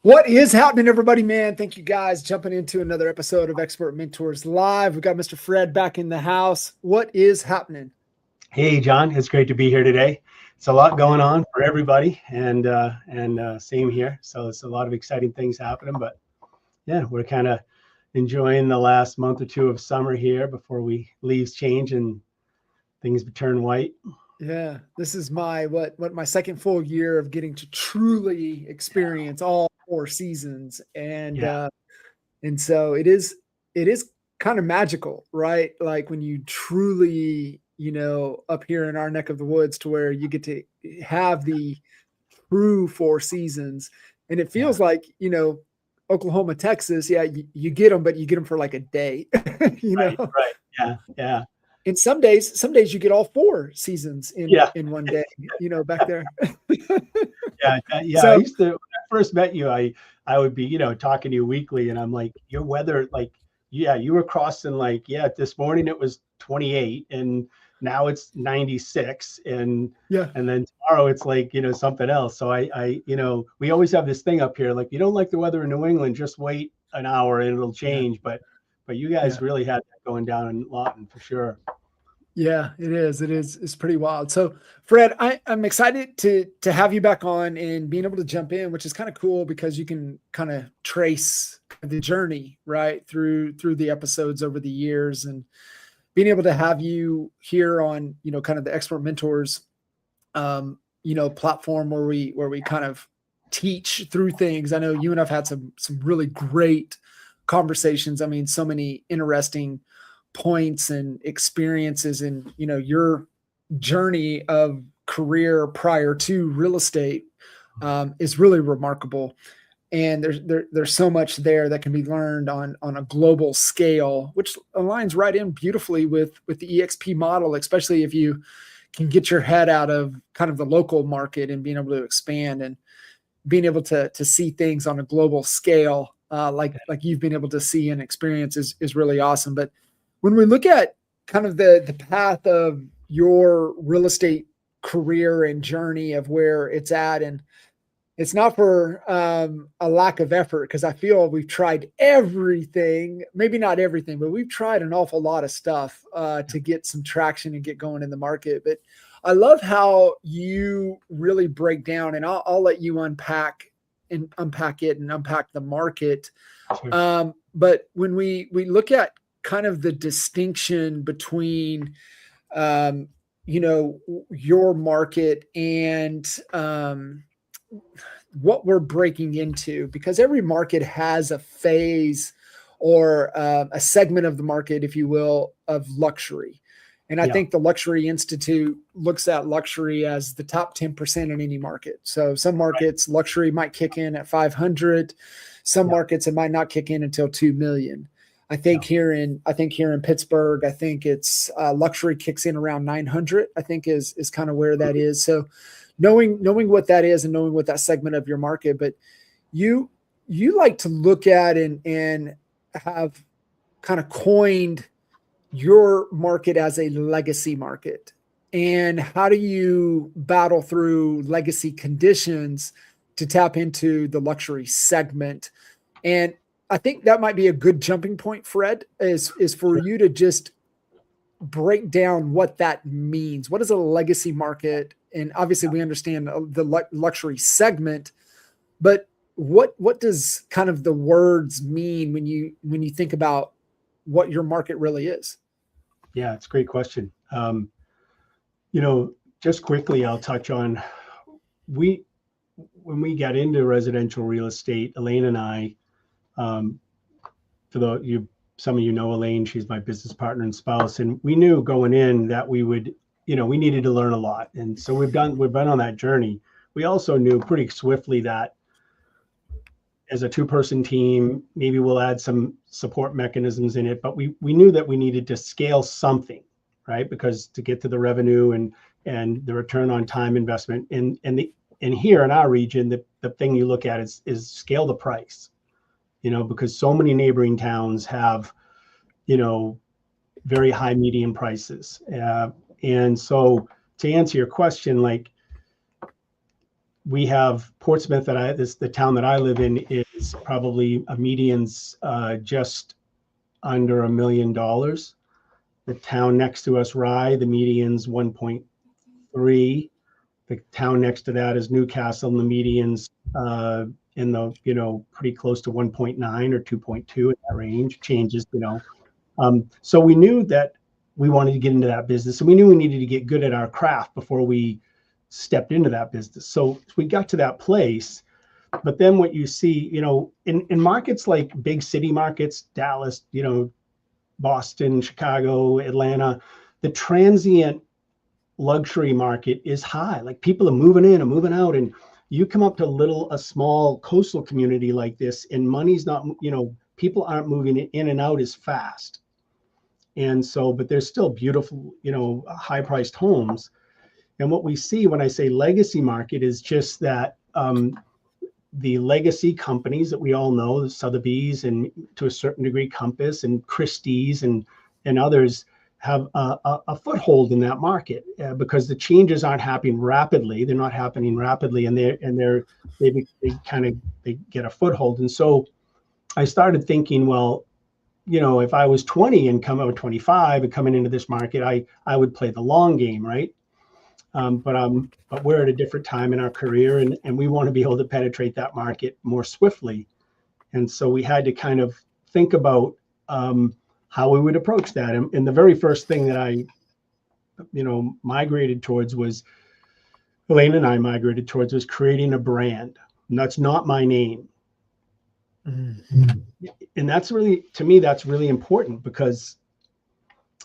What is happening, everybody, man? Thank you guys jumping into another episode of Expert Mentors Live. We've got Mr. Fred back in the house. What is happening? Hey, John, it's great to be here today. It's a lot going on for everybody, and same here. So it's a lot of exciting things happening. But yeah, we're kind of enjoying the last month or two of summer here before leaves change and things turn white. Yeah, this is my my second full year of getting to truly experience all 4 seasons, and so it is kind of magical, right? Like when you truly, up here in our neck of the woods, to where you get to have the true 4 seasons, and it feels like Oklahoma, Texas, yeah, you get them, but you get them for like a day, Right. Yeah. And some days you get all 4 seasons in one day, back there. Yeah. So I used to, when I first met you, I would be, talking to you weekly, and I'm like, your weather, like, yeah, you were crossing this morning it was 28, and now it's 96, and then tomorrow it's like, something else. So I we always have this thing up here, like, you don't like the weather in New England, just wait an hour and it'll change. But you guys really had that going down in Lawton for sure. Yeah, it is. It's pretty wild. So, Fred, I'm excited to have you back on and being able to jump in, which is kind of cool because you can kind of trace the journey right through the episodes over the years, and being able to have you here on kind of the Expert Mentors platform where we kind of teach through things. I know you and I've had some really great conversations. I mean, so many interesting points and experiences in your journey of career prior to real estate is really remarkable, and there's so much there that can be learned on a global scale, which aligns right in beautifully with the EXP model, especially if you can get your head out of kind of the local market and being able to expand and being able to see things on a global scale, like you've been able to see and experience is really awesome. But when we look at kind of the path of your real estate career and journey of where it's at, and it's not for a lack of effort, because I feel we've tried everything, maybe not everything, but we've tried an awful lot of stuff to get some traction and get going in the market. But I love how you really break down, and I'll let you unpack it and unpack the market. Sure. But when we look at kind of the distinction between, your market and what we're breaking into, because every market has a phase or a segment of the market, if you will, of luxury. And I think the Luxury Institute looks at luxury as the top 10% in any market. So some markets, luxury might kick in at 500. Some markets, it might not kick in until 2 million. I think here in Pittsburgh, I think it's luxury kicks in around 900. I think is kind of where that is. So knowing what that is and knowing what that segment of your market, but you like to look at and have kind of coined your market as a legacy market. And how do you battle through legacy conditions to tap into the luxury segment? And I think that might be a good jumping point, Fred, is for you to just break down what that means. What is a legacy market? And obviously we understand the luxury segment, but what does kind of the words mean when you think about what your market really is? Yeah, it's a great question. Just quickly, I'll touch on when we got into residential real estate, Elaine and I, some of you know Elaine, she's my business partner and spouse, and we knew going in that we would, we needed to learn a lot, and so we've been on that journey. We also knew pretty swiftly that as a 2-person team, maybe we'll add some support mechanisms in it, but we knew that we needed to scale something, right? Because to get to the revenue and the return on time investment, and here in our region, the thing you look at is scale the price. Because so many neighboring towns have, very high median prices. And so to answer your question, like we have Portsmouth the town that I live in is probably a median's just under $1 million. The town next to us, Rye, the median's 1.3. The town next to that is Newcastle, and the median's in the, pretty close to 1.9 or 2.2 in that range. Changes, So we knew that we wanted to get into that business, and we knew we needed to get good at our craft before we stepped into that business. So we got to that place. But then what you see, in markets like big city markets, Dallas, Boston, Chicago, Atlanta, the transient luxury market is high. Like people are moving in and moving out, and you come up to a small coastal community like this, and money's not, people aren't moving in and out as fast. And so, but there's still beautiful, high priced homes. And what we see when I say legacy market is just that the legacy companies that we all know, the Sotheby's and to a certain degree Compass and Christie's and others have a foothold in that market because the changes aren't happening rapidly. They're not happening rapidly, and they get a foothold. And so I started thinking, well, if I was 20 and come out 25 and coming into this market, I would play the long game, right? But we're at a different time in our career, and we want to be able to penetrate that market more swiftly. And so we had to kind of think about how we would approach that. And the very first thing that I, migrated towards was, Elaine and I migrated towards was creating a brand. And that's not my name. Mm-hmm. And that's really, to me, that's really important, because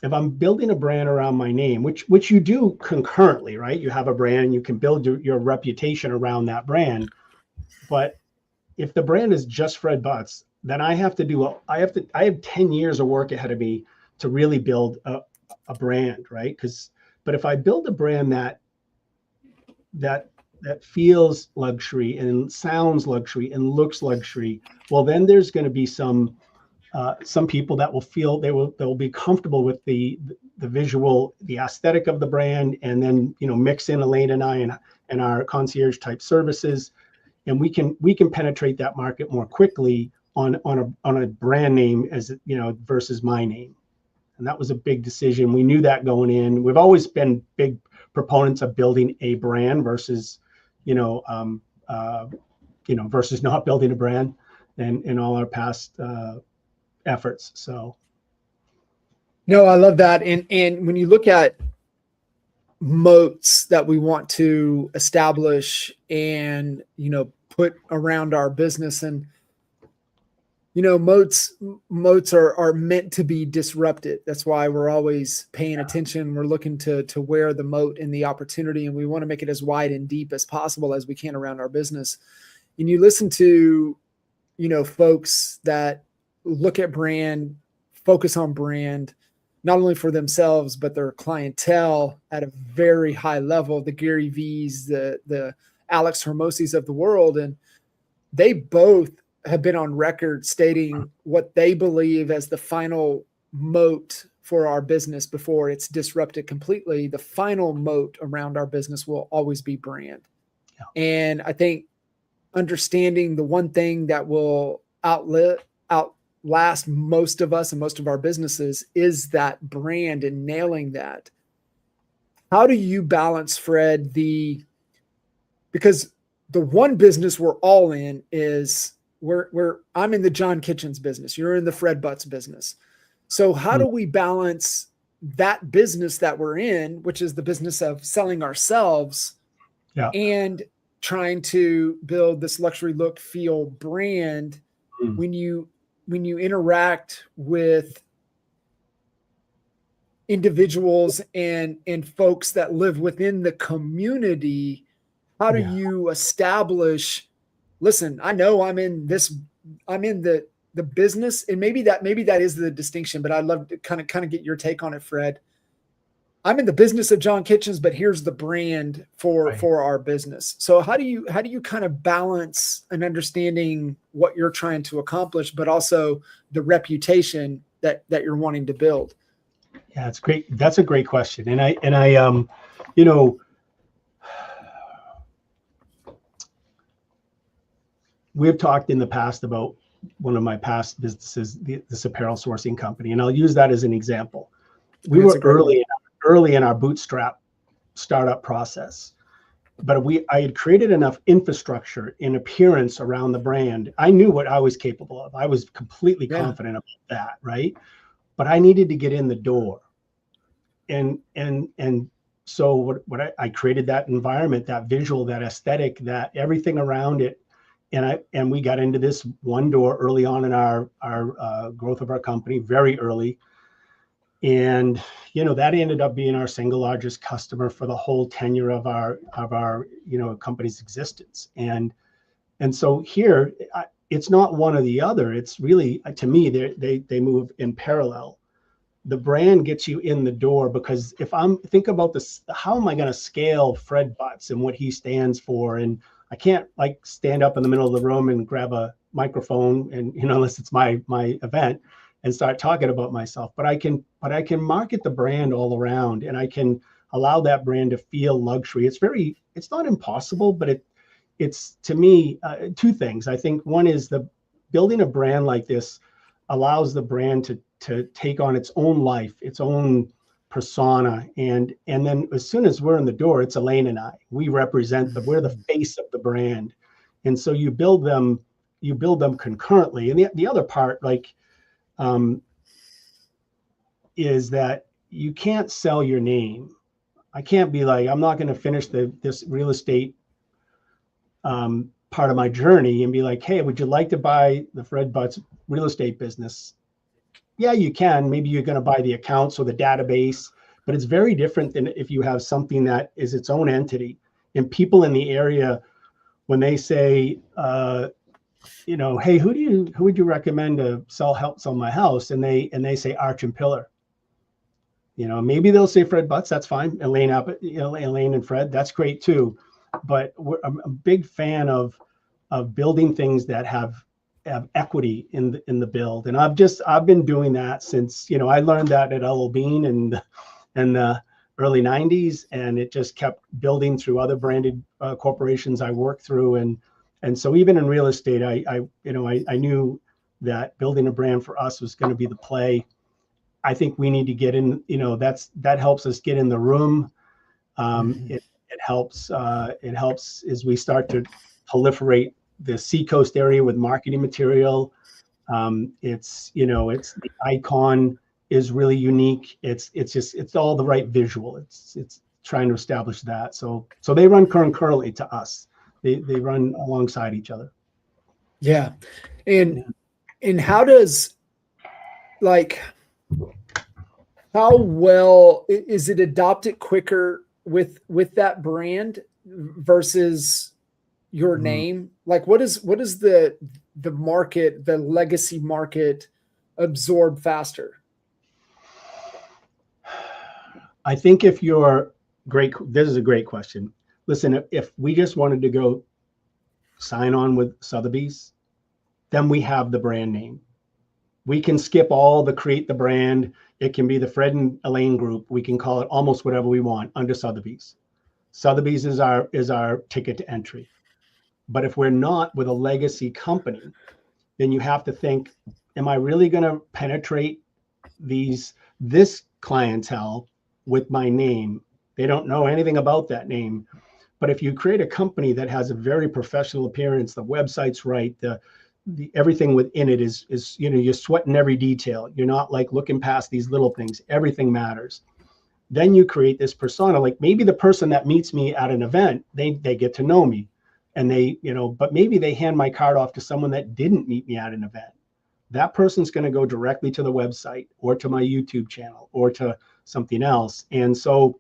if I'm building a brand around my name, which you do concurrently, right? You have a brand and you can build your reputation around that brand. But if the brand is just Fred Butts, then I have 10 years of work ahead of me to really build a brand, right? But if I build a brand that feels luxury and sounds luxury and looks luxury, well, then there's going to be some people that will feel they'll be comfortable with the visual, the aesthetic of the brand, and then mix in Elaine and I and our concierge type services, and we can penetrate that market more quickly on a brand name versus my name. And that was a big decision. We knew that going in. We've always been big proponents of building a brand versus versus not building a brand, and in all our past efforts. So no, I love that. And when you look at moats that we want to establish and put around our business, and moats are meant to be disrupted. That's why we're always paying attention. We're looking to where the moat and the opportunity, and we want to make it as wide and deep as possible as we can around our business. And you listen to folks that look at brand, focus on brand, not only for themselves, but their clientele at a very high level, the Gary V's, the Alex Hermosis of the world. And they both have been on record stating what they believe as the final moat for our business before it's disrupted completely. The final moat around our business will always be brand. Yeah. And I think understanding the one thing that will outlast most of us and most of our businesses is that brand, and nailing that. How do you balance, Fred, because the one business we're all in is I'm in the John Kitchen's business. You're in the Fred Butts business. So how do we balance that business that we're in, which is the business of selling ourselves, and trying to build this luxury look, feel brand when you interact with individuals and folks that live within the community? How do you establish, listen, I know I'm in the business, and maybe that is the distinction, but I'd love to kind of get your take on it, Fred. I'm in the business of John Kitchens, but here's the brand for our business. So how do you kind of balance an understanding what you're trying to accomplish, but also the reputation that you're wanting to build? Yeah, it's great. That's a great question. And I we've talked in the past about one of my past businesses, this apparel sourcing company, and I'll use that as an example. We That's were a great one. early in our bootstrap startup process, but I had created enough infrastructure and appearance around the brand. I knew what I was capable of. I was completely Yeah. confident about that, right? But I needed to get in the door. And so I created that environment, that visual, that aesthetic, that everything around it. And we got into this one door early on in our growth of our company, very early. And that ended up being our single largest customer for the whole tenure of our company's existence. And so here, it's not one or the other. It's really, to me, they move in parallel. The brand gets you in the door, because think about this, how am I going to scale Fred Butts and what he stands for? And I can't stand up in the middle of the room and grab a microphone and, unless it's my event, and start talking about myself. But I can market the brand all around, and I can allow that brand to feel luxury. It's not impossible, but it's to me, two things. I think one is building a brand like this allows the brand to take on its own life, its own persona. And then as soon as we're in the door, it's Elaine and I. We represent we're the face of the brand. And so you build them concurrently. And the other part, is that you can't sell your name. I can't be like, I'm not going to finish this real estate part of my journey and be like, hey, would you like to buy the Fred Butts real estate business? Yeah, you can. Maybe you're going to buy the accounts or the database, but it's very different than if you have something that is its own entity. And people in the area, when they say, hey, who would you recommend to help sell my house? And they say Arch and Pillar. Maybe they'll say Fred Butts. That's fine. Elaine and Fred, that's great too. But I'm a big fan of building things that have equity in the build. And I've been doing that since, I learned that at L.L. Bean in the early 90s, and it just kept building through other branded corporations I worked through. And so even in real estate, I knew that building a brand for us was going to be the play. I think we need to get in, that helps us get in the room. It helps as we start to proliferate the Seacoast area with marketing material. It's the icon is really unique. It's all the right visual. It's trying to establish that. So they run concurrently to us. They run alongside each other. Yeah. And how does, how well is it adopted quicker with that brand versus your name? What is the market, the legacy market, absorb faster? I think this is a great question. Listen, if we just wanted to go sign on with Sotheby's, then we have the brand name. We can skip all the create the brand. It can be the Fred and Elaine group. We can call it almost whatever we want under Sotheby's. Sotheby's is our ticket to entry. But if we're not with a legacy company, then you have to think, am I really going to penetrate this clientele with my name? They don't know anything about that name. But if you create a company that has a very professional appearance, the website's right, the everything within it is you're sweating every detail. You're not looking past these little things. Everything matters. Then you create this persona. Maybe the person that meets me at an event, they get to know me, and but maybe they hand my card off to someone that didn't meet me at an event. That person's going to go directly to the website or to my YouTube channel or to something else. And so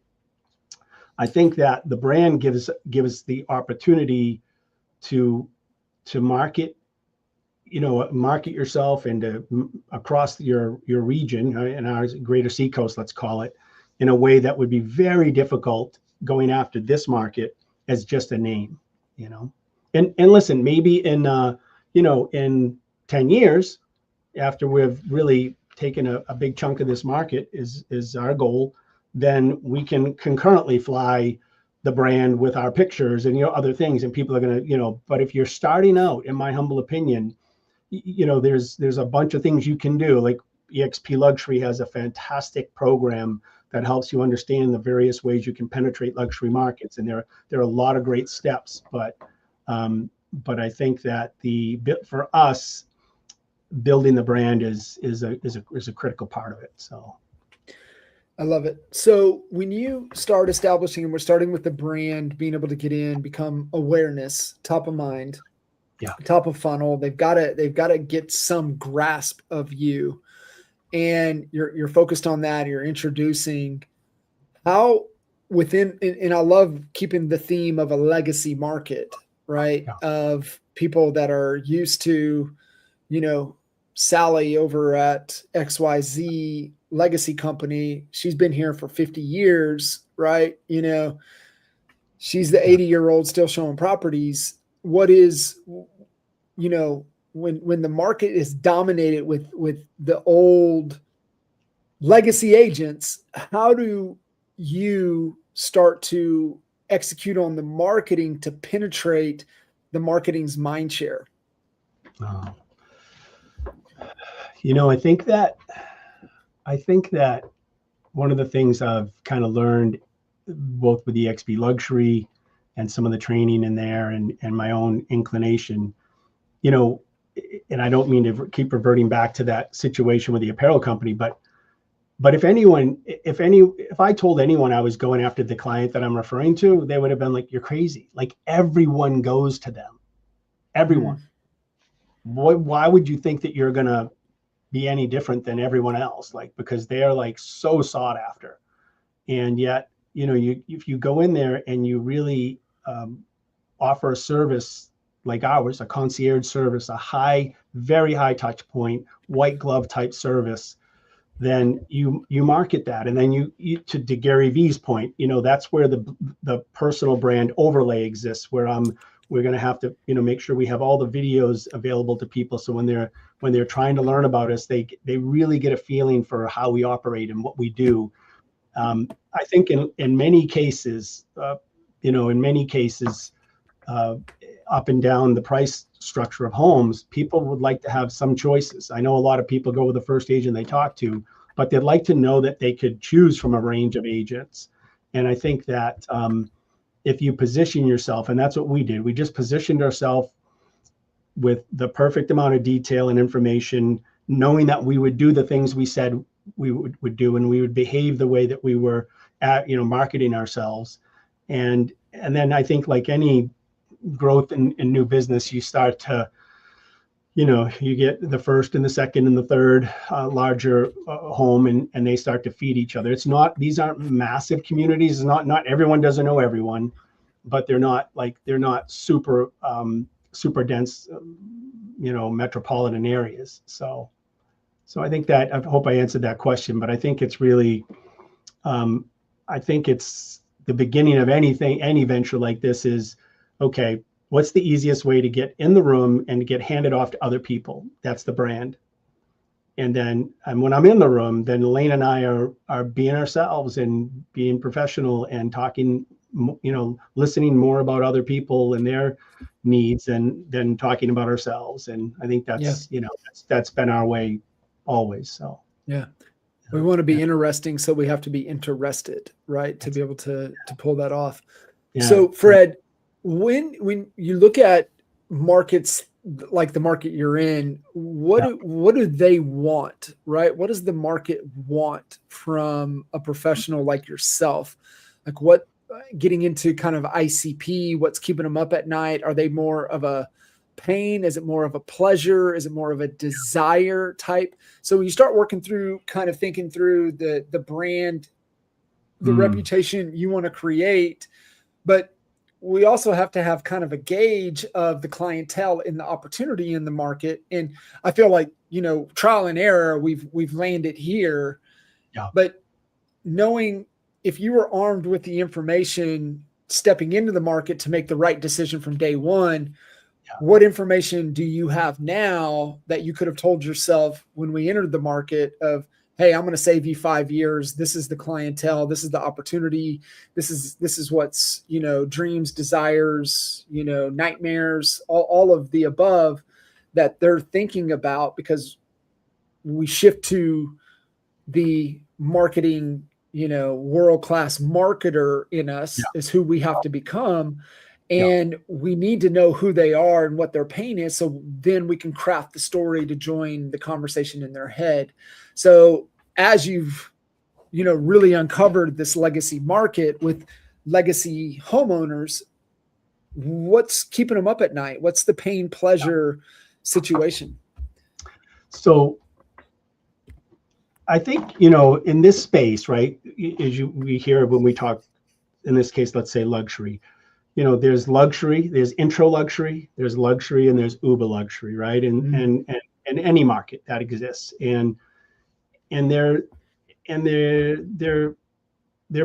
I think that the brand gives the opportunity to market yourself and across your region, in our greater Seacoast, let's call it, in a way that would be very difficult going after this market as just a name, And listen, maybe in 10 years, after we've really taken a big chunk of this market is our goal, then we can concurrently fly the brand with our pictures and, other things, and people are going to, but if you're starting out, in my humble opinion, there's a bunch of things you can do. Like EXP Luxury has a fantastic program that helps you understand the various ways you can penetrate luxury markets. And there are a lot of great steps, but I think that for us, building the brand is a critical part of it. So I love it. So when you start establishing, and we're starting with the brand, being able to get in, become awareness, top of mind, top of funnel, they've got to get some grasp of you, and you're focused on that. You're introducing how within, and I love keeping the theme of a legacy market, right? Yeah. Of people that are used to, Sally over at XYZ legacy company. She's been here for 50 years, right? She's the 80-year-old still showing properties. What is, when the market is dominated with the old legacy agents, how do you start to execute on the marketing to penetrate the marketing's mind share? I think that one of the things I've kind of learned both with the EXP Luxury and some of the training in there and my own inclination, and I don't mean to keep reverting back to that situation with the apparel company, but if I told anyone I was going after the client that I'm referring to, they would have been like, you're crazy. Like, everyone goes to them. Everyone. Why would you think that you're going to be any different than everyone else? Like, because they are like so sought after. And yet, if you go in there and you really offer a service like ours, a concierge service, a very high touch point, white glove type service, then you market that. And then you to Gary V's point, that's where the personal brand overlay exists, where we're going to have to, make sure we have all the videos available to people. So when they're trying to learn about us, they really get a feeling for how we operate and what we do. I think in many cases, up and down the price structure of homes, people would like to have some choices. I know a lot of people go with the first agent they talk to, but they'd like to know that they could choose from a range of agents. And I think that if you position yourself, and that's what we did, we just positioned ourselves with the perfect amount of detail and information, knowing that we would do the things we said we would do, and we would behave the way that we were marketing ourselves. And then I think, like any growth in new business, you start to, you get the first and the second and the third larger home, and they start to feed each other. These aren't massive communities. Not everyone doesn't know everyone, but they're not super dense, metropolitan areas. So I think that, I hope I answered that question, but I think it's really, I think it's the beginning of any venture like this is, okay, what's the easiest way to get in the room and to get handed off to other people? That's the brand. And when I'm in the room, then Elaine and I are being ourselves and being professional and talking, listening more about other people and their needs than talking about ourselves. And I think that's, that's been our way always. So, yeah. We want to be interesting, so we have to be interested, right? To be able to pull that off. Yeah. So Fred, when you look at markets like the market you're in, what do they want, right? What does the market want from a professional like yourself? Like, what, getting into kind of ICP, what's keeping them up at night? Are they more of a pain? Is it more of a pleasure? Is it more of a desire type? So when you start working through, kind of thinking through the brand, the reputation you want to create, but we also have to have kind of a gauge of the clientele and the opportunity in the market. And I feel like, trial and error, we've landed here. Yeah. But knowing, if you were armed with the information stepping into the market to make the right decision from day one, what information do you have now that you could have told yourself when we entered the market of, hey, I'm going to save you 5 years. This is the clientele. This is the opportunity. This is what's, dreams, desires, nightmares, all of the above that they're thinking about, because we shift to the marketing, world-class marketer in us is who we have to become. And we need to know who they are and what their pain is. So then we can craft the story to join the conversation in their head. So as you've, really uncovered this legacy market with legacy homeowners, what's keeping them up at night? What's the pain pleasure situation? So I think, in this space, right, we hear when we talk, in this case, let's say luxury, there's luxury, there's intro luxury, there's luxury, and there's uber luxury, right? And any market that exists, and their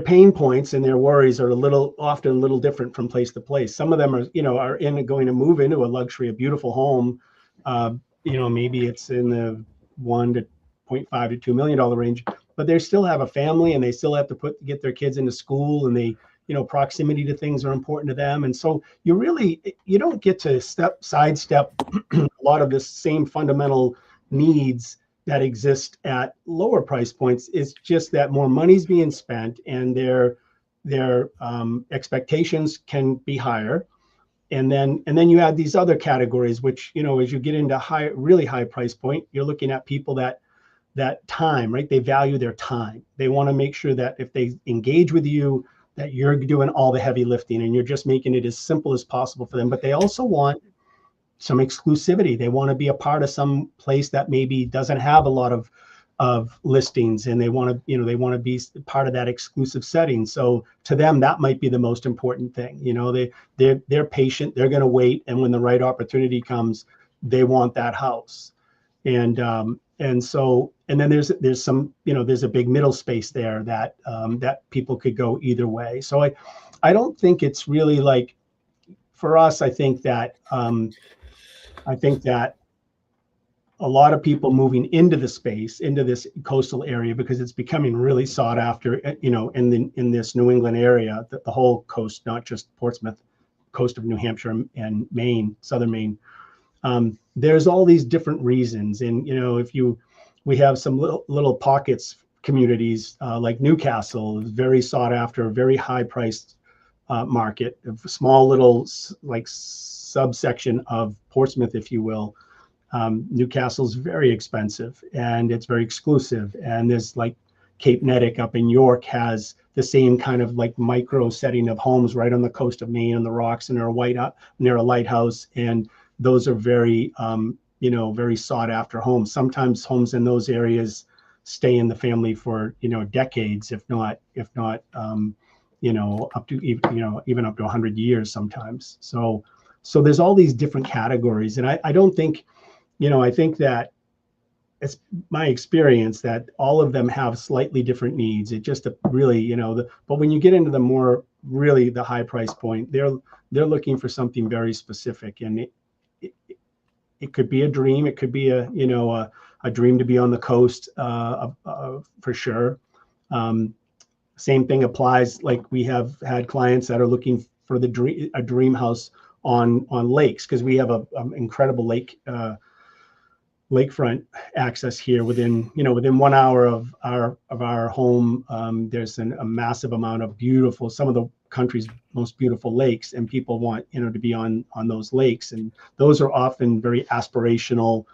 pain points and their worries are often a little different from place to place. Some of them are, going to move into a luxury, a beautiful home. Maybe it's in the $1.5 to $2 million range, but they still have a family and they still have to get their kids into school, and they, proximity to things are important to them. And so you don't get to sidestep a lot of the same fundamental needs that exist at lower price points. It's just that more money's being spent, and their expectations can be higher. And then you add these other categories, which, as you get into really high price point, you're looking at people that time, right? They value their time. They want to make sure that if they engage with you, that you're doing all the heavy lifting and you're just making it as simple as possible for them. But they also want some exclusivity. They want to be a part of some place that maybe doesn't have a lot of listings, and they want to be part of that exclusive setting. So to them, that might be the most important thing. They're patient, they're going to wait, and when the right opportunity comes, they want that house. And then there's some, there's a big middle space there that people could go either way. So I don't think it's really like, for us, I think that a lot of people moving into the space, into this coastal area, because it's becoming really sought after, in this New England area, the whole coast, not just Portsmouth, coast of New Hampshire and Maine, southern Maine. There's all these different reasons. And, we have some little pockets, communities like Newcastle is very sought after, very high priced market, a small little like subsection of Portsmouth, if you will. Newcastle's very expensive and it's very exclusive. And there's like Cape Nettic up in York has the same kind of like micro setting of homes right on the coast of Maine on the rocks, and they're near a lighthouse. And those are very, very sought after homes. Sometimes homes in those areas stay in the family for, decades, if not, up to, even up to 100 years sometimes. So there's all these different categories. And I don't think, I think that it's my experience that all of them have slightly different needs. It just really, but when you get into the more really the high price point, they're looking for something very specific. And it could be a dream. It could be a dream to be on the coast for sure. Same thing applies. Like we have had clients that are looking for a dream house on lakes, because we have a incredible lakefront access here within 1 hour of our home. There's a massive amount of some of the country's most beautiful lakes, and people want to be on those lakes, and those are often very aspirational.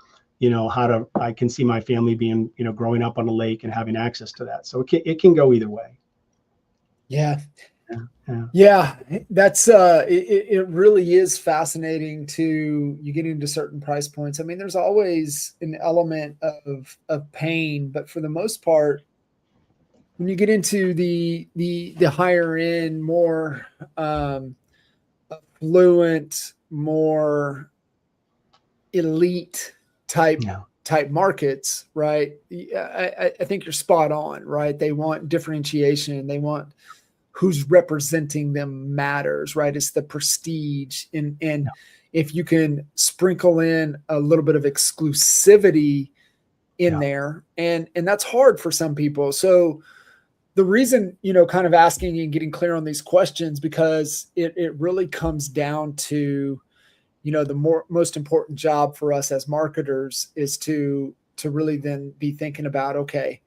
I can see my family being growing up on a lake and having access to that. So it can go either way. Yeah, that's it really is fascinating you get into certain price points. I mean, there's always an element of pain, but for the most part, when you get into the higher end, more affluent, more elite type markets, right? I think you're spot on, right? They want differentiation. They want who's representing them matters, right? It's the prestige. And if you can sprinkle in a little bit of exclusivity in there, and that's hard for some people. So the reason, kind of asking and getting clear on these questions, because it really comes down to, the most important job for us as marketers is to really then be thinking about, okay,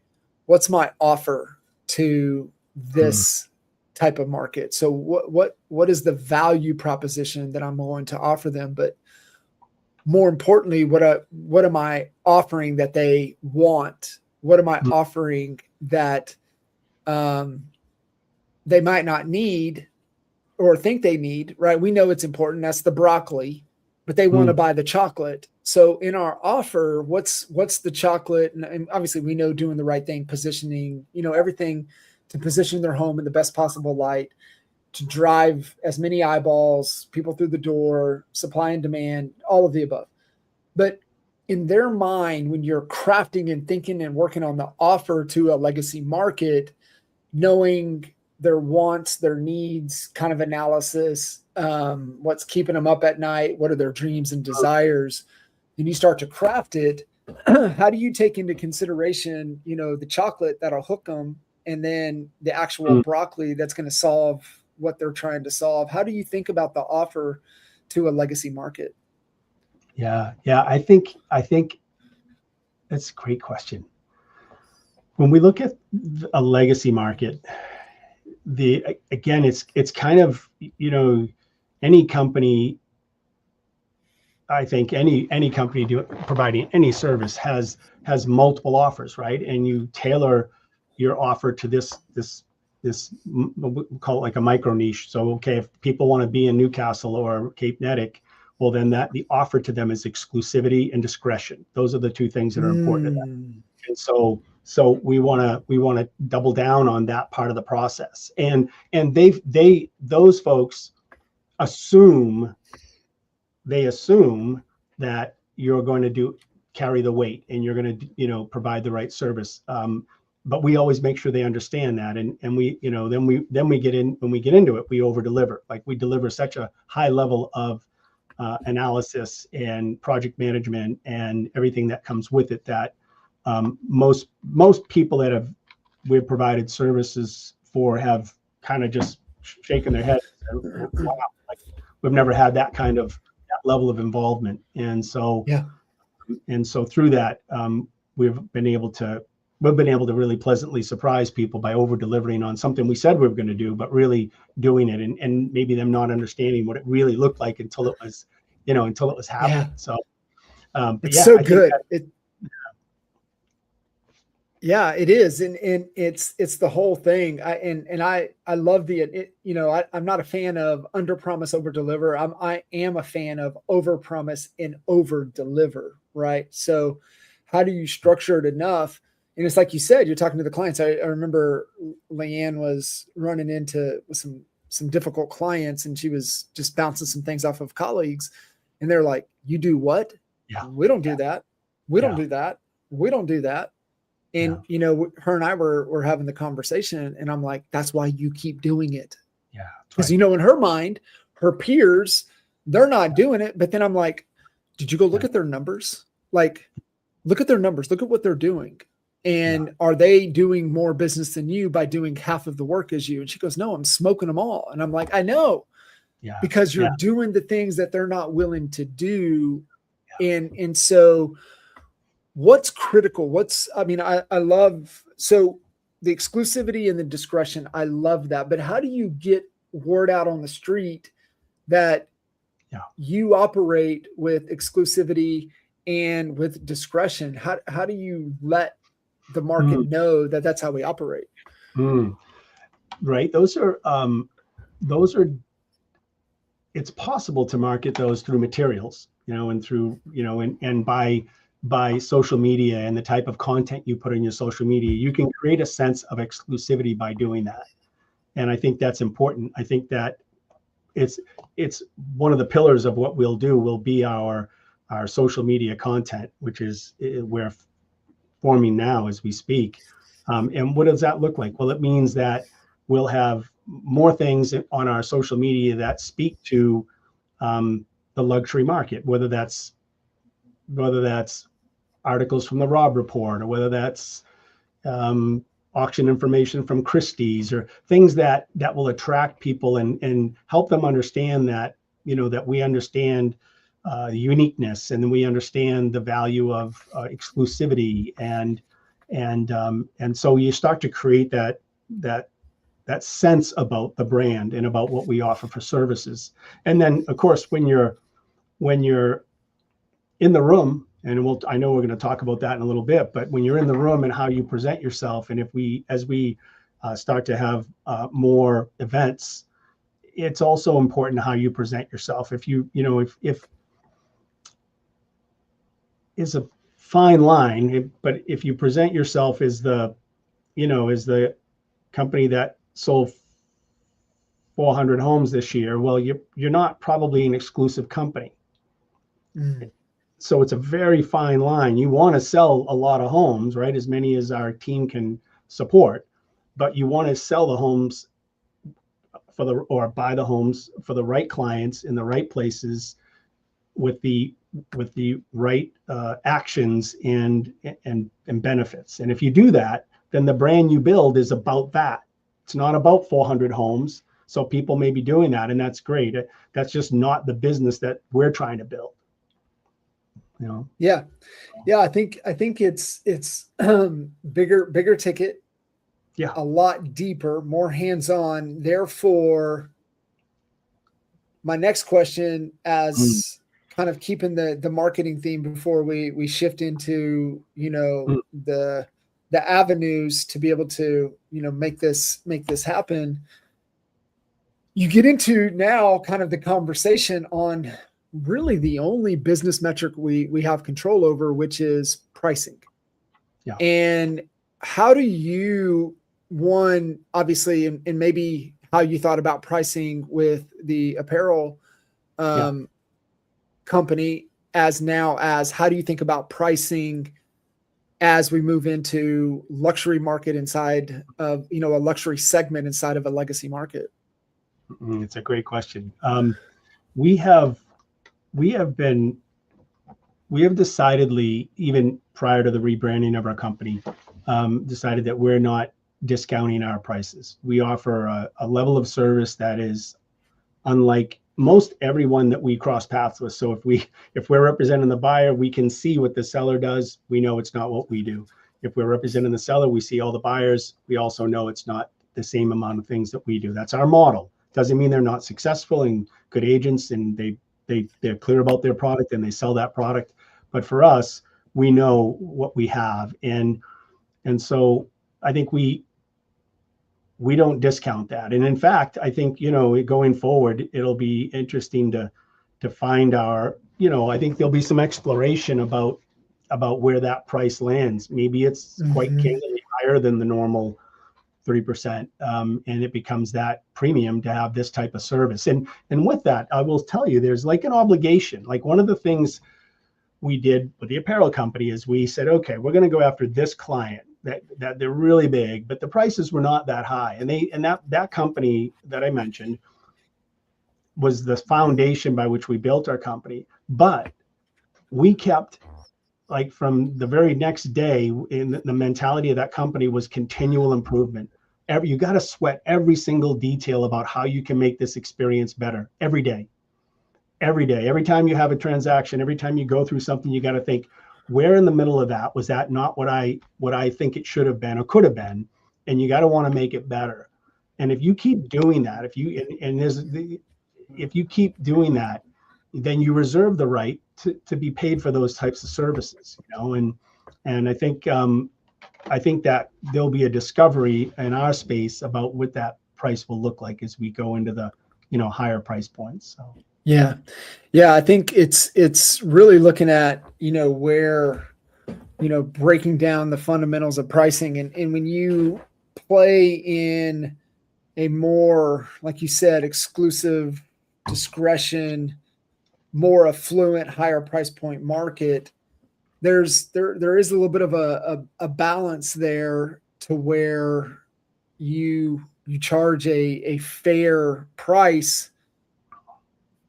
what's my offer to this type of market? So what is the value proposition that I'm going to offer them? But more importantly, what am I offering that they want? What am I offering that they might not need or think they need, right? We know it's important. That's the broccoli, but they want to buy the chocolate. So in our offer, what's the chocolate? And obviously we know doing the right thing, positioning, everything to position their home in the best possible light, to drive as many eyeballs, people through the door, supply and demand, all of the above. But in their mind, when you're crafting and thinking and working on the offer to a legacy market, knowing their wants, their needs, kind of analysis, what's keeping them up at night, what are their dreams and desires, and you start to craft it, how do you take into consideration, the chocolate that'll hook them, and then the actual broccoli that's going to solve what they're trying to solve? How do you think about the offer to a legacy market? Yeah. I think that's a great question. When we look at a legacy market, it's kind of, any company, I think any company providing any service has multiple offers, right? And you tailor your offer to this, we'll call it like a micro niche. So, okay, if people want to be in Newcastle or Cape Nettic, well, then the offer to them is exclusivity and discretion. Those are the two things that are important to them. And so we want to double down on that part of the process. And those folks assume that you're going to carry the weight and you're going to provide the right service. But we always make sure they understand that, and we then we get in, when we get into it, we over deliver. Like, we deliver such a high level of analysis and project management and everything that comes with it that most people that we've provided services for have kind of just shaken their head and said, wow, like, we've never had that level of involvement. And so through that, we've been able to really pleasantly surprise people by over delivering on something we said we were going to do, but really doing it, and maybe them not understanding what it really looked like until it was happening. So it's so good. Yeah, it is. And it's the whole thing. I love I'm not a fan of under promise, over deliver. I am a fan of over promise and over deliver. Right. So how do you structure it enough? And it's like you said, you're talking to the clients. I remember Leanne was running into some difficult clients, and she was just bouncing some things off of colleagues, and they're like, "You do what? Yeah, we don't do that. We don't do that. We don't do that." And her and I were having the conversation, and I'm like, "That's why you keep doing it." Yeah, because in her mind, her peers, they're not doing it. But then I'm like, "Did you go look at their numbers? Like, look at their numbers. Look at what they're doing." And are they doing more business than you by doing half of the work as you? And she goes, "No, I'm smoking them all." And I'm like, "I know, because you're doing the things that they're not willing to do." And so what's critical? I love, so the exclusivity and the discretion, I love that. But how do you get word out on the street that you operate with exclusivity and with discretion? How do you let the market know that that's how we operate? Right. Those are, it's possible to market those through materials, and through, and by social media and the type of content you put in your social media. You can create a sense of exclusivity by doing that. And I think that's important. I think that it's one of the pillars of what we'll do will be our social media content, which is we're forming now as we speak. And what does that look like? Well, it means that we'll have more things on our social media that speak to the luxury market, whether that's articles from the Robb Report, or whether that's auction information from Christie's, or things that will attract people and help them understand that, that we understand uniqueness, and then we understand the value of exclusivity, and so you start to create that sense about the brand and about what we offer for services. And then, of course, when you're in the room, and I know we're going to talk about that in a little bit, but when you're in the room and how you present yourself, and as we start to have more events, it's also important how you present yourself. If is a fine line, but if you present yourself as the company that sold 400 homes this year, well, you're not probably an exclusive company. So it's a very fine line. You want to sell a lot of homes, right? As many as our team can support, but you want to sell the homes or buy the homes for the right clients in the right places with the right actions and benefits. And if you do that, then the brand you build is about that. It's not about 400 homes. So people may be doing that, and that's great. That's just not the business that we're trying to build. Yeah. I think it's bigger ticket. Yeah. A lot deeper, more hands-on. Therefore, my next question, as kind of keeping the marketing theme before we shift into the avenues to be able to make this happen, you get into now kind of the conversation on really the only business metric we have control over, which is pricing. Yeah. And how do you, one, obviously, and maybe how you thought about pricing with the apparel company, as how do you think about pricing as we move into luxury market inside of, a luxury segment inside of a legacy market? It's a great question. We have decidedly, even prior to the rebranding of our company, decided that we're not discounting our prices. We offer a level of service that is unlike most everyone that we cross paths with. So if we're representing the buyer, we can see what the seller does. We know it's not what we do. If we're representing the seller, we see all the buyers. We also know it's not the same amount of things that we do. That's our model. Doesn't mean they're not successful and good agents, and they're clear about their product and they sell that product. But for us, we know what we have. And so I think we don't discount that. And in fact, I think, going forward, it'll be interesting to find I think there'll be some exploration about where that price lands. Maybe it's quite candidly higher than the normal 3%. And it becomes that premium to have this type of service. And with that, I will tell you, there's like an obligation. Like, one of the things we did with the apparel company is we said, okay, we're going to go after this client that they're really big, but the prices were not that high. And that company that I mentioned was the foundation by which we built our company. But we kept, like, from the very next day, in the mentality of that company was continual improvement. You got to sweat every single detail about how you can make this experience better every day. Every time you have a transaction, every time you go through something, you got to think, where in the middle of that was that not what I think it should have been or could have been? And you got to want to make it better. And if you keep doing that, if you keep doing that, then you reserve the right to be paid for those types of services, and I think that there'll be a discovery in our space about what that price will look like as we go into the higher price points. So yeah, I think it's really looking at where breaking down the fundamentals of pricing, and when you play in a more, like you said, exclusive discretion, more affluent, higher price point market, there is a little bit of a balance there to where you charge a fair price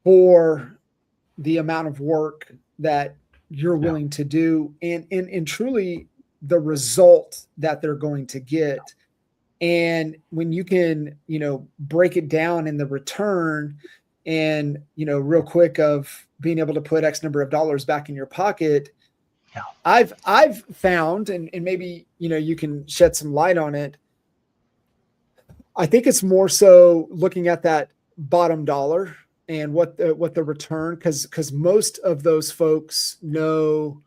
for the amount of work that you're willing to do, and truly the result that they're going to get. And when you can, break it down in the return and, real quick of being able to put X number of dollars back in your pocket. Yeah. I've found, and maybe, you can shed some light on it. I think it's more so looking at that bottom dollar and what the return, because most of those folks know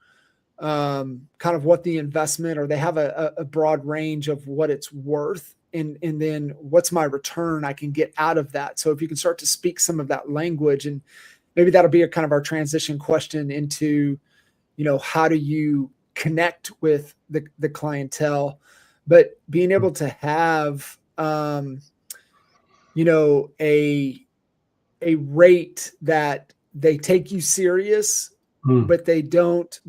kind of what the investment, or they have a broad range of what it's worth, and then what's my return I can get out of that. So if you can start to speak some of that language, and maybe that'll be a kind of our transition question into, how do you connect with the clientele, but being able to have, a rate that they take you serious, but they don't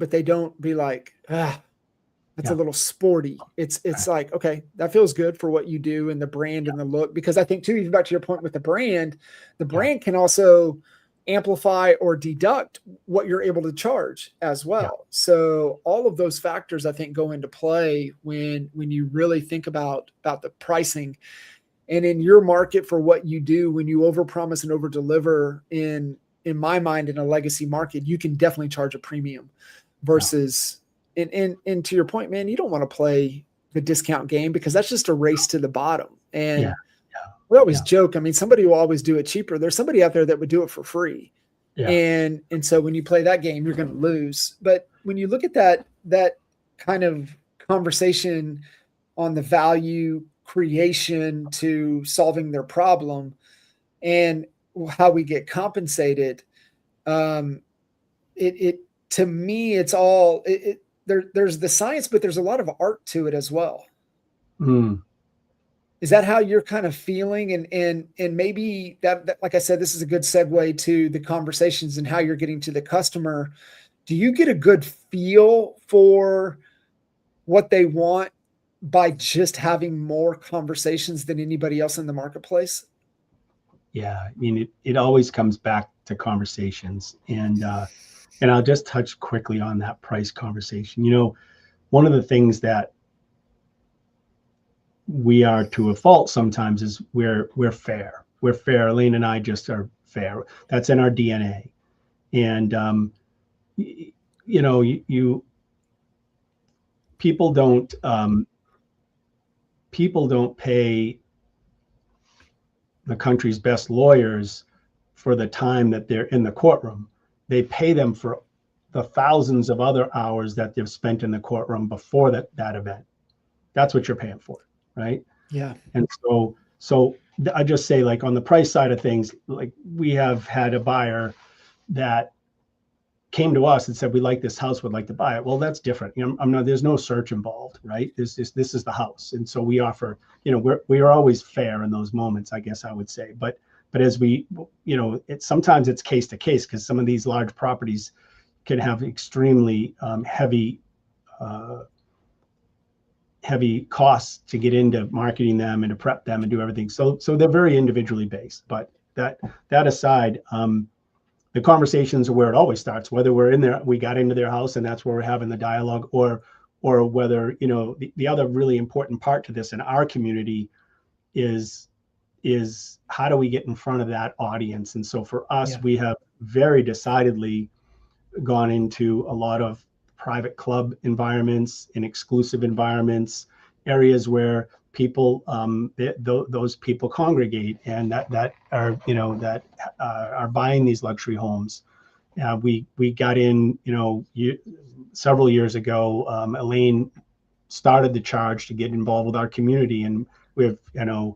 be like, that's a little sporty. It's like, okay, that feels good for what you do and the brand and the look. Because I think too, even back to your point with the brand can also amplify or deduct what you're able to charge as well. Yeah. So all of those factors, I think, go into play when you really think about the pricing. And in your market for what you do, when you overpromise and overdeliver, in my mind, in a legacy market, you can definitely charge a premium versus, and to your point, man, you don't want to play the discount game, because that's just a race to the bottom. And we always joke, I mean, somebody will always do it cheaper. There's somebody out there that would do it for free. Yeah. And so when you play that game, you're going to lose. But when you look at that kind of conversation on the value creation to solving their problem and how we get compensated, it to me, it's all there's the science, but there's a lot of art to it as well. Is that how you're kind of feeling? And maybe that, like I said, this is a good segue to the conversations and how you're getting to the customer. Do you get a good feel for what they want by just having more conversations than anybody else in the marketplace? Yeah, I mean, it always comes back to conversations, and I'll just touch quickly on that price conversation. One of the things that we are to a fault sometimes is we're fair. We're fair. Elaine and I just are fair. That's in our DNA, and people don't pay the country's best lawyers for the time that they're in the courtroom. They pay them for the thousands of other hours that they've spent in the courtroom before that event. That's what you're paying for, right? Yeah. And so I just say, like, on the price side of things, like, we have had a buyer that came to us and said, we like this house, would like to buy it. Well, that's different. There's no search involved, right? This is the house. And so we offer, we are always fair in those moments, I guess I would say. But as we, sometimes it's case to case, because some of these large properties can have extremely heavy costs to get into marketing them and to prep them and do everything. So they're very individually based. But that aside, the conversations are where it always starts, whether we got into their house and that's where we're having the dialogue, or whether, the other really important part to this in our community is how do we get in front of that audience? And so for us, we have very decidedly gone into a lot of private club environments and exclusive environments, areas where people, those people congregate, and that are buying these luxury homes. We got in, several years ago. Elaine started the charge to get involved with our community, and we've done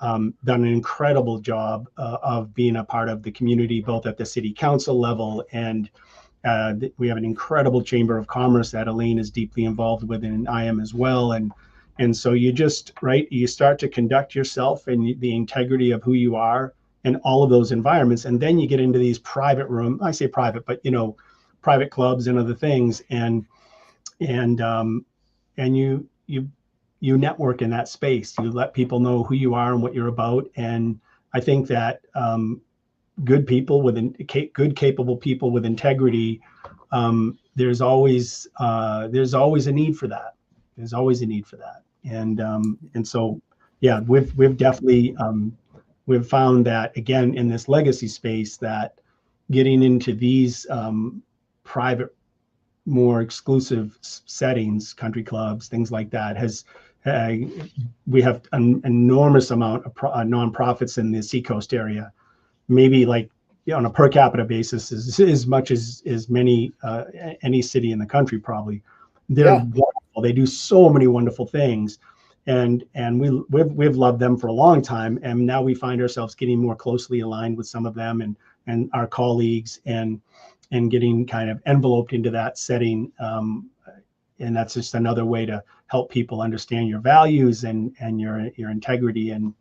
an incredible job of being a part of the community, both at the city council level, and we have an incredible chamber of commerce that Elaine is deeply involved with, and I am as well. And so you start to conduct yourself and the integrity of who you are in all of those environments. And then you get into these private room, I say private, but private clubs and other things. And you network in that space. You let people know who you are and what you're about. And I think that good people good capable people with integrity there's always a need for that. There's always a need for that. And so, yeah, we've definitely, we've found that, again, in this legacy space, that getting into these private, more exclusive settings, country clubs, things like that, we have an enormous amount of nonprofits in the Seacoast area, maybe like, on a per capita basis, is as much as many any city in the country probably. They're wonderful. They do so many wonderful things, and we've loved them for a long time, and now we find ourselves getting more closely aligned with some of them and our colleagues, and getting kind of enveloped into that setting. And that's just another way to help people understand your values and your integrity, and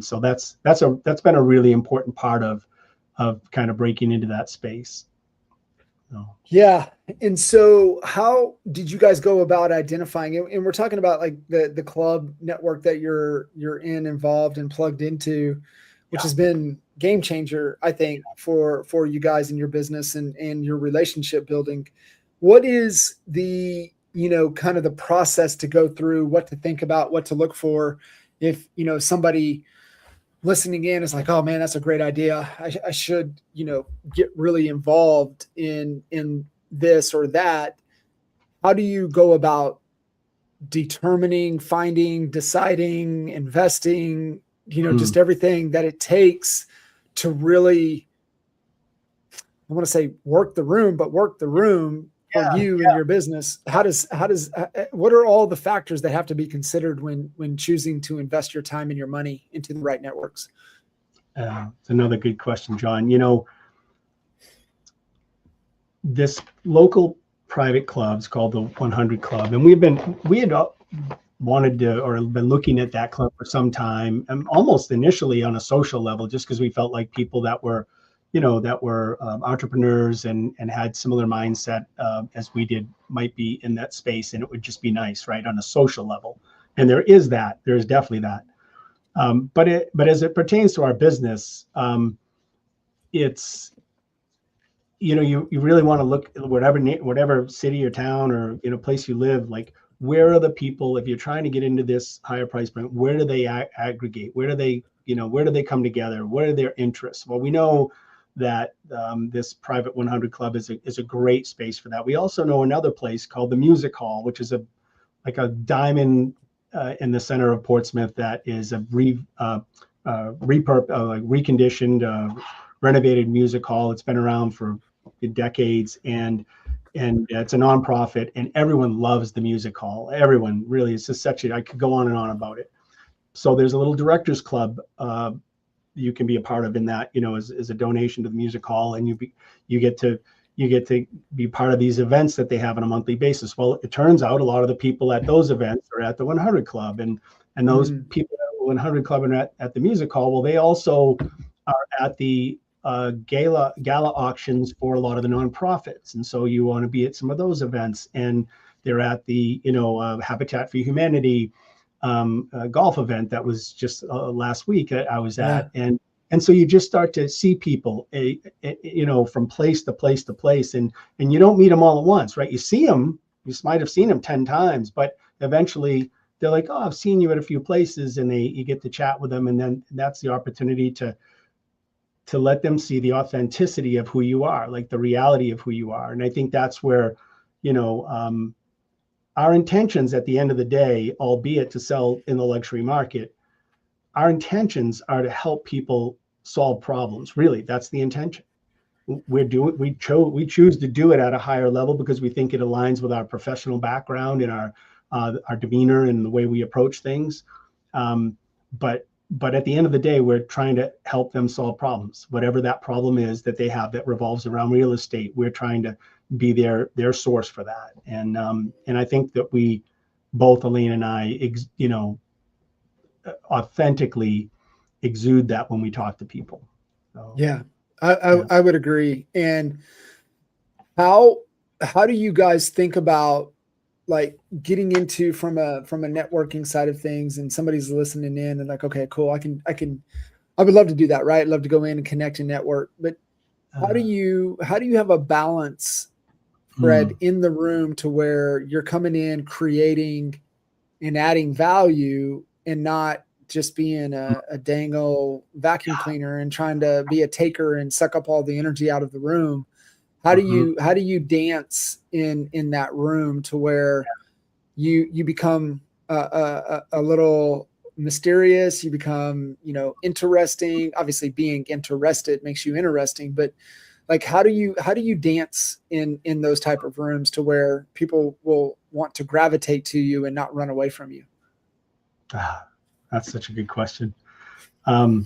so that's been a really important part of kind of breaking into that space. So. Yeah. And so how did you guys go about identifying it? And we're talking about like the club network that you're involved and plugged into, which has been game changer, I think, for you guys in your business and your relationship building. What is the, kind of the process to go through, what to think about, what to look for if, somebody listening in is like, oh man, that's a great idea. I should, get really involved in this or that. How do you go about determining, finding, deciding, investing, just everything that it takes to really, I want to say work the room for you and your business? What are all the factors that have to be considered when choosing to invest your time and your money into the right networks? It's another good question, John. This local private club's called the 100 Club, and we had wanted to, or been looking at that club for some time, and almost initially on a social level, just because we felt like people that were entrepreneurs and had similar mindset as we did might be in that space, and it would just be nice, right, on a social level. And there's definitely that. But as it pertains to our business, it's, you really want to look at whatever city or town or place you live, like, where are the people, if you're trying to get into this higher price point, where do they aggregate? Where do they come together? What are their interests? Well, we know that this private 100 Club is a great space for that. We also know another place called the Music Hall, which is like a diamond in the center of Portsmouth that is a reconditioned, renovated music hall. It's been around for decades, and it's a nonprofit, and everyone loves the music hall. Everyone really, it's just I could go on and on about it. So there's a little directors club you can be a part of in that, as a donation to the music hall, and you get to be part of these events that they have on a monthly basis. Well, it turns out a lot of the people at those events are at the 100 Club, and those people at the 100 Club and at the music hall, well, they also are at the gala auctions for a lot of the nonprofits, and so you want to be at some of those events. And they're at the Habitat for Humanity golf event that was just last week that I was at, and so you just start to see people from place to place to place, and you don't meet them all at once, right? You see them, you might have seen them 10 times, but eventually they're like, oh, I've seen you at a few places, and you get to chat with them, and then that's the opportunity to let them see the authenticity of who you are, like the reality of who you are. And I think that's where, our intentions at the end of the day, albeit to sell in the luxury market, our intentions are to help people solve problems. Really, that's the intention. We choose to do it at a higher level because we think it aligns with our professional background and our demeanor and the way we approach things. But at the end of the day, we're trying to help them solve problems, whatever that problem is that they have that revolves around real estate. We're trying to be their source for that. And I think that we both, Elaine and I, authentically exude that when we talk to people. So, yeah, I would agree. And how do you guys think about like getting into from a networking side of things, and somebody's listening in and like, okay, cool. I would love to do that. Right. I'd love to go in and connect and network, but how do you have a balance spread in the room to where you're coming in, creating and adding value, and not just being a dang old vacuum cleaner and trying to be a taker and suck up all the energy out of the room. How do you dance in that room to where you become a little mysterious, you become, interesting. Obviously being interested makes you interesting, but like, how do you dance in those type of rooms to where people will want to gravitate to you and not run away from you? That's such a good question. I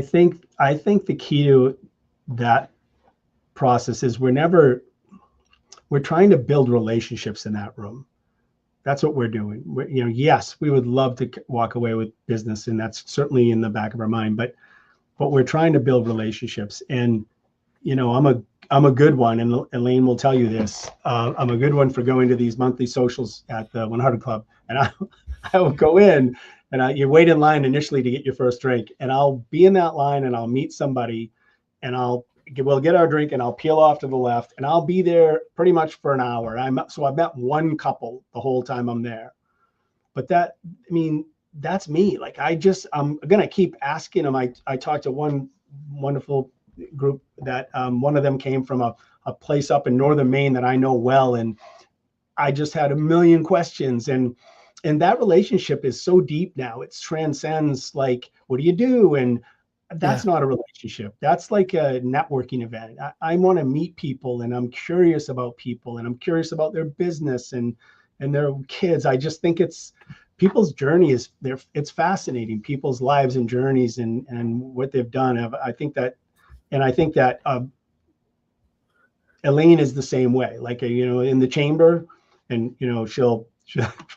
think the key to that process is we're trying to build relationships in that room. That's what we're doing. Yes, we would love to walk away with business, and that's certainly in the back of our mind, but we're trying to build relationships. And I'm a good one, and Elaine will tell you this. I'm a good one for going to these monthly socials at the 100 Club, and I will go in, and you wait in line initially to get your first drink, and I'll be in that line, and I'll meet somebody, and we'll get our drink, and I'll peel off to the left, and I'll be there pretty much for an hour. So I've met one couple the whole time I'm there, but that's me. Like, I'm gonna keep asking them. I talked to one wonderful group that one of them came from a place up in northern Maine that I know well, and I just had a million questions, and that relationship is so deep now. It transcends, like, what do you do? And that's not a relationship. That's like a networking event. I want to meet people, and I'm curious about people, and I'm curious about their business and their kids. I just think people's journey it's fascinating, people's lives and journeys and what they've done. I think that Elaine is the same way, like, in the chamber, and, she'll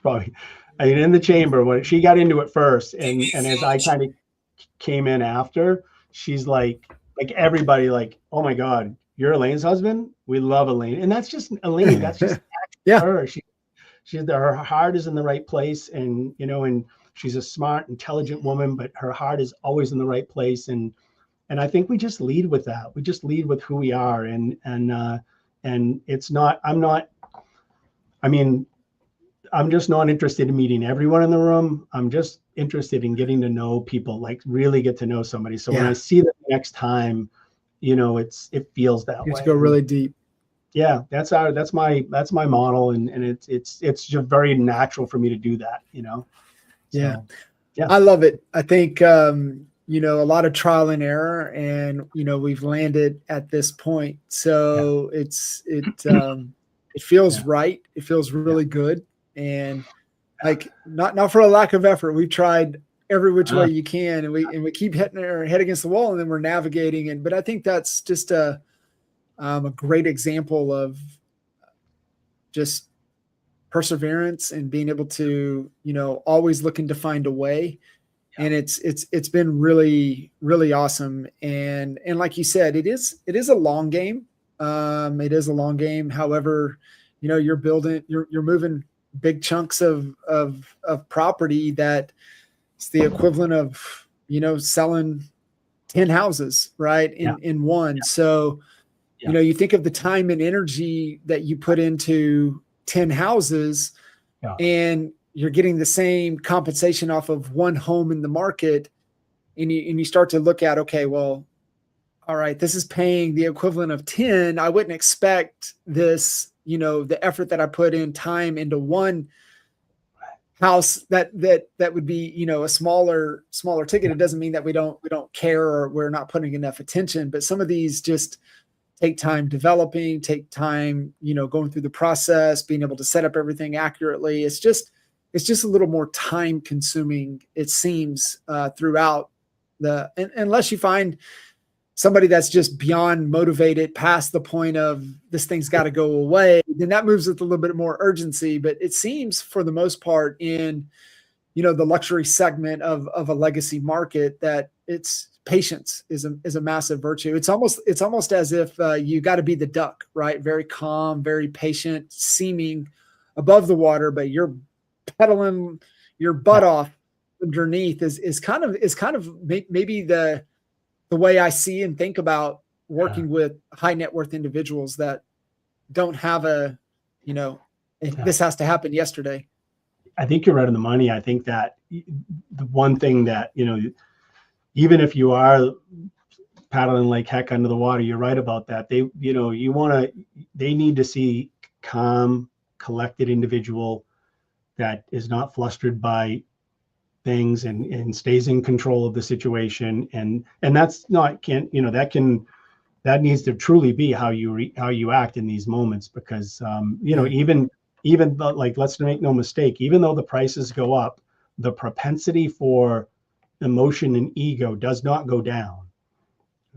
probably, in the chamber, when she got into it first, and as I kind of came in after, she's like everybody, like, oh my God, you're Elaine's husband? We love Elaine. And that's just Elaine. That's just her. Her heart is in the right place, and, and she's a smart, intelligent woman, but her heart is always in the right place. And I think we just lead with that. We just lead with who we are. And it's not, I'm just not interested in meeting everyone in the room. I'm just interested in getting to know people, like really get to know somebody. So when I see them next time, it feels that way. You go really deep. Yeah, that's my model. And it's just very natural for me to do that, So, yeah. I love it. I think, a lot of trial and error, and, we've landed at this point. So it feels right. It feels really good. And like, not for a lack of effort, we've tried every which way you can, and we keep hitting our head against the wall, and then we're navigating. But I think that's just a great example of just perseverance and being able to, always looking to find a way. And it's been really, really awesome. And like you said, it is a long game. It is a long game. However, you're moving big chunks of property that it's the equivalent of, selling 10 houses, right? In one. Yeah. So, you think of the time and energy that you put into 10 houses, and you're getting the same compensation off of one home in the market. And you start to look at, okay, well, all right, this is paying the equivalent of 10. I wouldn't expect this, the effort that I put in time into one house that would be, a smaller ticket. It doesn't mean that we don't care or we're not putting enough attention, but some of these just take time developing, take time, going through the process, being able to set up everything accurately. It's just a little more time consuming, it seems, throughout unless you find somebody that's just beyond motivated past the point of this thing's got to go away, then that moves with a little bit more urgency. But it seems for the most part in, the luxury segment of a legacy market, that it's patience is a massive virtue. It's almost as if you got to be the duck, right? Very calm, very patient, seeming above the water, but you're pedaling your butt off underneath is kind of maybe the the way I see and think about working with high net worth individuals that don't have this has to happen yesterday. I think you're right on the money. I think that the one thing that, even if you are paddling like heck under the water, you're right about that. They need to see calm, collected individual that is not flustered by things and stays in control of the situation. And that's not, that needs to truly be how you act in these moments, because, even though, like, let's make no mistake, even though the prices go up, the propensity for emotion and ego does not go down,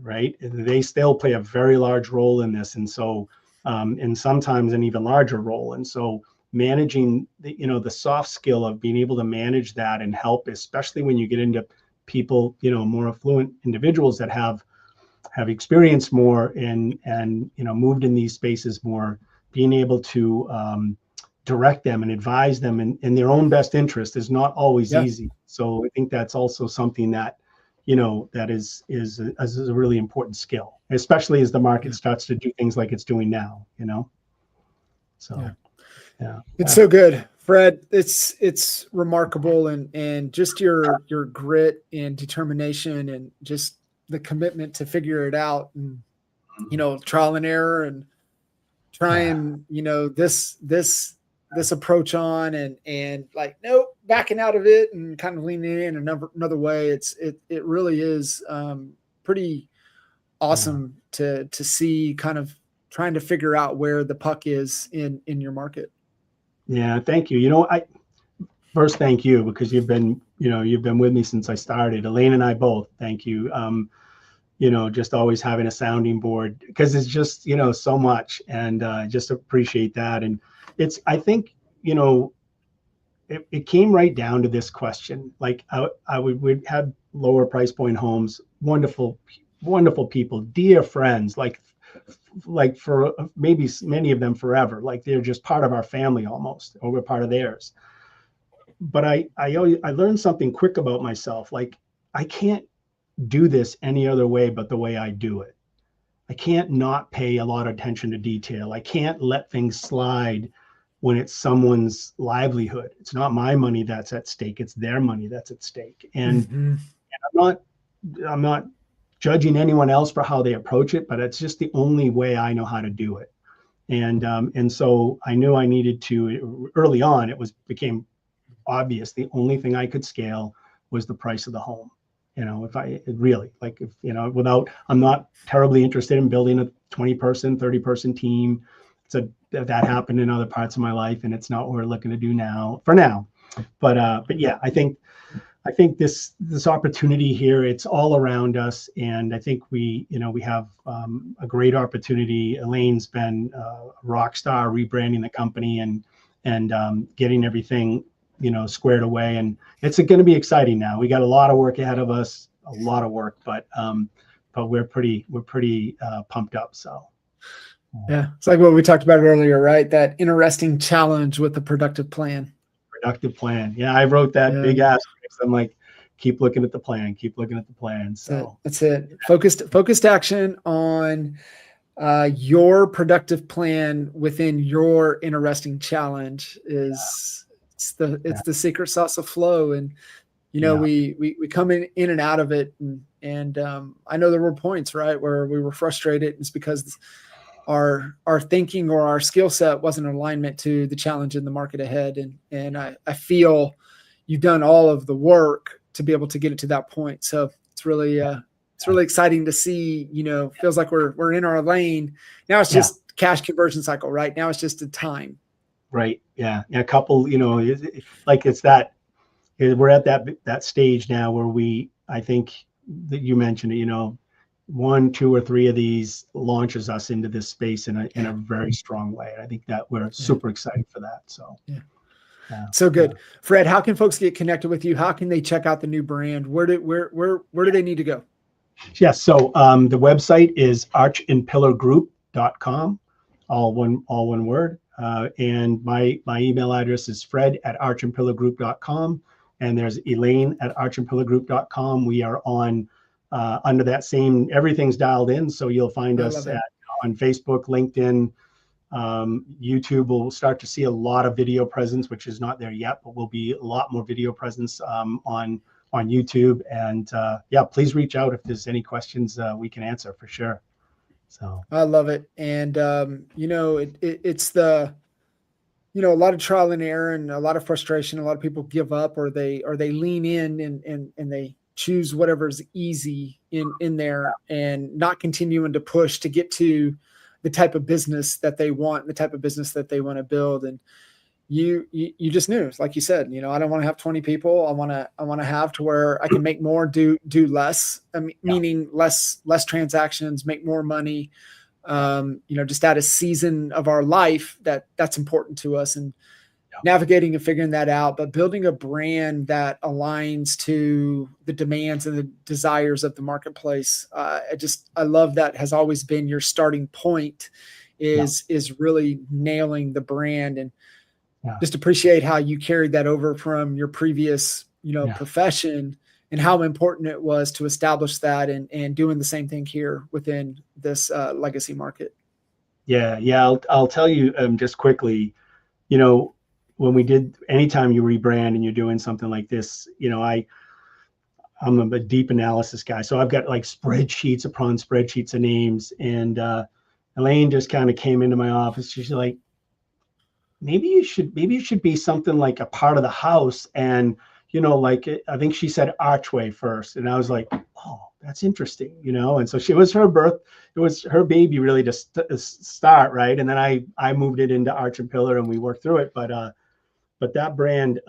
right? They still play a very large role in this. And so, and sometimes an even larger role. And so managing the soft skill of being able to manage that and help, especially when you get into people, more affluent individuals that have experienced more and moved in these spaces more, being able to direct them and advise them in their own best interest is not always easy. So I think that's also something that, that is a really important skill, especially as the market starts to do things like it's doing now, So, It's so good, Fred. It's remarkable. And just your grit and determination and just the commitment to figure it out and, trial and error and trying, this approach on and like, nope, backing out of it and kind of leaning in another way. It really is pretty awesome to see, kind of trying to figure out where the puck is in your market. Yeah. Thank you. I first thank you, because you've been with me since I started. Elaine and I both, thank you. Just always having a sounding board, because it's just, so much, and just appreciate that. And I think, it came right down to this question. Like we'd have lower price point homes, wonderful people, dear friends, like for maybe many of them forever, like they're just part of our family almost, or we're part of theirs. But I learned something quick about myself. Like, I can't do this any other way but the way I do it. I can't not pay a lot of attention to detail. I can't let things slide when it's someone's livelihood. It's not my money that's at stake, it's their money that's at stake. And I'm not judging anyone else for how they approach it, but it's just the only way I know how to do it. And so I knew I needed to, early on, became obvious. The only thing I could scale was the price of the home. I'm not terribly interested in building a 20-person, 30-person team. That happened in other parts of my life, and it's not what we're looking to do now, for now. But yeah, I think this opportunity here, it's all around us, and I think we have a great opportunity. Elaine's been a rock star rebranding the company and getting everything squared away, and it's going to be exciting now. We got a lot of work ahead of us, but we're pretty pumped up. So yeah, it's like what we talked about earlier, right? That interesting challenge with the productive plan. Yeah, I wrote that big asterisk. I'm like, keep looking at the plan. So that's it. Focused action on your productive plan within your interesting challenge is it's the secret sauce of flow. And we come in and out of it, and I know there were points, right, where we were frustrated. It's because our thinking or our skill set wasn't in alignment to the challenge in the market ahead. And I feel you've done all of the work to be able to get it to that point. So it's really exciting to see, feels like we're in our lane. Now it's just cash conversion cycle, right? Now it's just a time. Right. Yeah. A couple, like it's that we're at that stage now where I think that you mentioned it, 1, 2, or 3 of these launches us into this space in a very strong way. I think that we're super excited for that. So, so good. Fred, how can folks get connected with you? How can they check out the new brand? Where do they need to go? Yeah. So the website is archandpillargroup.com, all one word. And my email address is fred@archandpillargroup.com. And there's Elaine@archandpillargroup.com. We are on under that same, everything's dialed in. So you'll find us on Facebook, LinkedIn, YouTube. We'll start to see a lot of video presence, which is not there yet, but will be a lot more video presence on YouTube. And yeah, please reach out if there's any questions we can answer for sure. So I love it. And you know, it's the, you know, a lot of trial and error and a lot of frustration. A lot of people give up, or they lean in and they choose whatever's easy in there, and not continuing to push to get to the type of business that they want, the type of business that they want to build. And you just knew, like you said, you know, I don't want to have 20 people. I want to have to where I can make more, do less, meaning less transactions, make more money. You know, just at a season of our life that's important to us, and navigating and figuring that out, but building a brand that aligns to the demands and the desires of the marketplace. I love that has always been your starting point, is really nailing the brand, and just appreciate how you carried that over from your previous, you know, profession, and how important it was to establish that, and doing the same thing here within this legacy market. Yeah. I'll tell you just quickly, you know, when we did, anytime you rebrand and you're doing something like this, you know, I'm a deep analysis guy. So I've got like spreadsheets upon spreadsheets of names. And Elaine just kind of came into my office. She's like, maybe you should be something like a part of the house. And, you know, like, I think she said archway first. And I was like, oh, that's interesting, you know? And so it was her baby really to start, right? And then I moved it into arch and pillar, and we worked through it. But that brand,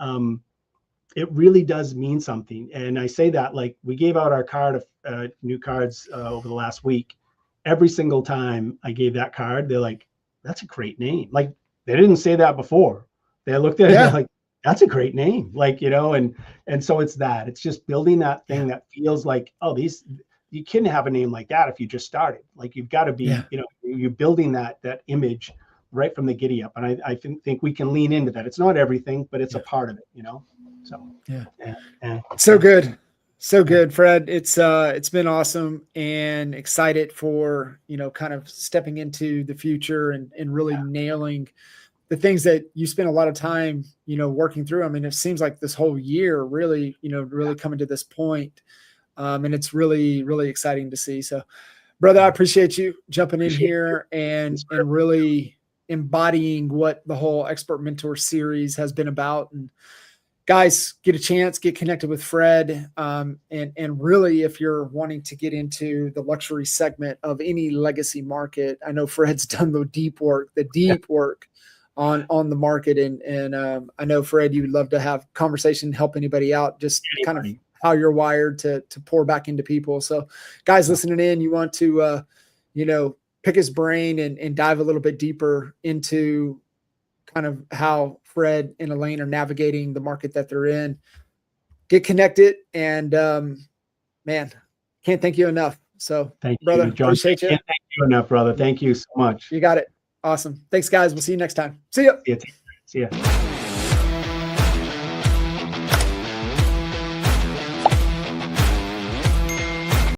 it really does mean something. And I say that, like, we gave out our new cards over the last week. Every single time I gave that card, they're like, that's a great name. Like, they didn't say that before. They looked at it and they're like, that's a great name. Like, you know, and so it's just building that thing that feels like, oh, you can have a name like that if you just started. Like, you've got to be, you know, you're building that image right from the giddy up. And I think we can lean into that. It's not everything, but it's a part of it, you know? So, So good. So good, Fred. It's been awesome, and excited for, you know, kind of stepping into the future and really nailing the things that you spend a lot of time, you know, working through. I mean, it seems like this whole year really, you know, really coming to this point. And it's really, really exciting to see. So, brother, I appreciate you jumping in here and really embodying what the whole Expert Mentor series has been about. And guys, get a chance, get connected with Fred. And really, if you're wanting to get into the luxury segment of any legacy market, I know Fred's done the deep work on the market. And I know, Fred, you would love to have conversation, help anybody out, just kind of how you're wired to pour back into people. So guys listening in, you want to, you know, pick his brain and dive a little bit deeper into kind of how Fred and Elaine are navigating the market that they're in. Get connected, and man, can't thank you enough. So thank brother, you, John. Appreciate you. Can't thank you enough, brother. Thank you so much. You got it. Awesome. Thanks, guys. We'll see you next time. See ya. See ya.